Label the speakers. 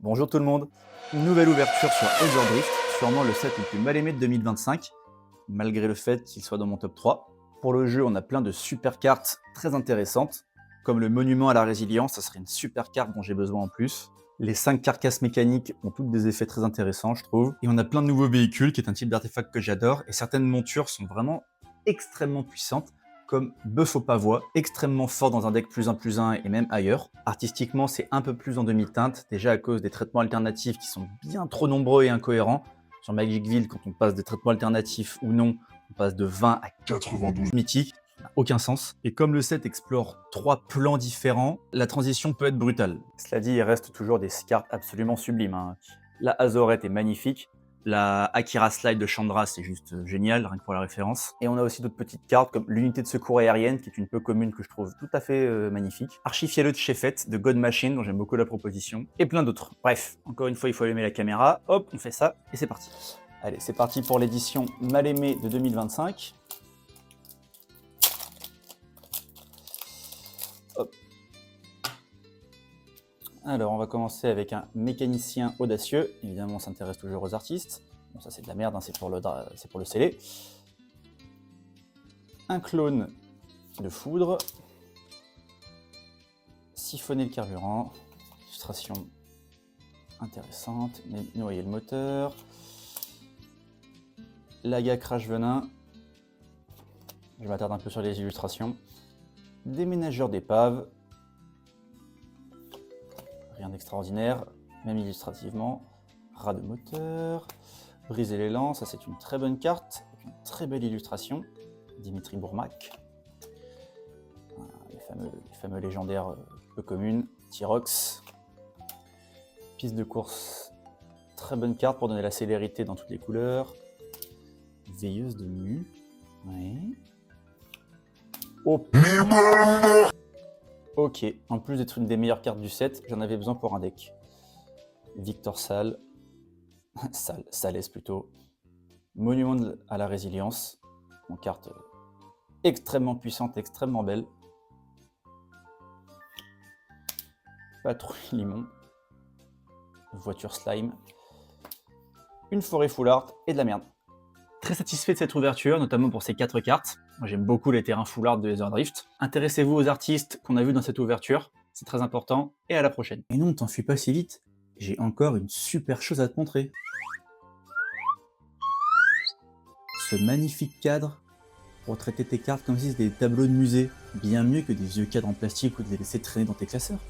Speaker 1: Bonjour tout le monde. Une nouvelle ouverture sur Everdrift, sûrement le set le plus mal aimé de 2025, malgré le fait qu'il soit dans mon top 3. Pour le jeu, on a plein de super cartes très intéressantes, comme le Monument à la Résilience, ça serait une super carte dont j'ai besoin en plus. Les 5 carcasses mécaniques ont toutes des effets très intéressants, je trouve. Et on a plein de nouveaux véhicules, qui est un type d'artefact que j'adore, et certaines montures sont vraiment extrêmement puissantes, comme Bœuf au pavois, extrêmement fort dans un deck +1/+1 et même ailleurs. Artistiquement, c'est un peu plus en demi-teinte, déjà à cause des traitements alternatifs qui sont bien trop nombreux et incohérents. Sur Magicville, quand on passe des traitements alternatifs ou non, on passe de 20 à 92 mythiques, ça n'a aucun sens. Et comme le set explore 3 plans différents, la transition peut être brutale. Cela dit, il reste toujours des cartes absolument sublimes, hein. La Azorette est magnifique. La Akira Slide de Chandra, c'est juste génial, rien que pour la référence. Et on a aussi d'autres petites cartes comme l'unité de secours aérienne, qui est une peu commune que je trouve tout à fait magnifique. Archifielleux de Chefette, de God Machine, dont j'aime beaucoup la proposition. Et plein d'autres. Bref, encore une fois, il faut allumer la caméra. Hop, on fait ça, et c'est parti. Allez, c'est parti pour l'édition mal aimée de 2025. Hop. Alors, on va commencer avec un mécanicien audacieux. Évidemment, on s'intéresse toujours aux artistes. Bon, ça, c'est de la merde, hein, c'est pour le sceller. Un clone de foudre. Siphonner le carburant. Illustration intéressante. Noyer le moteur. Laga Crash Venin. Je m'attarde un peu sur les illustrations. Déménageur d'épave. Rien d'extraordinaire, même illustrativement. Rat de moteur. Briser l'élan, ça c'est une très bonne carte, avec une très belle illustration. Dimitri Bourmac. Les fameux légendaires peu communes. Tyrox. Piste de course, très bonne carte pour donner la célérité dans toutes les couleurs. Veilleuse de Mu. Oui. Oh. Ok, en plus d'être une des meilleures cartes du set, j'en avais besoin pour un deck. Victor Sal. Salès plutôt. Monument à la Résilience. Une carte extrêmement puissante, extrêmement belle. Patrouille Limon. Voiture Slime. Une forêt full art et de la merde. Très satisfait de cette ouverture, notamment pour ces 4 cartes. Moi j'aime beaucoup les terrains full art de Everdrift. Intéressez-vous aux artistes qu'on a vus dans cette ouverture, c'est très important, et à la prochaine. Et non, t'en fuis pas si vite, j'ai encore une super chose à te montrer. Ce magnifique cadre pour traiter tes cartes comme si c'était des tableaux de musée, bien mieux que des vieux cadres en plastique ou de les laisser traîner dans tes classeurs.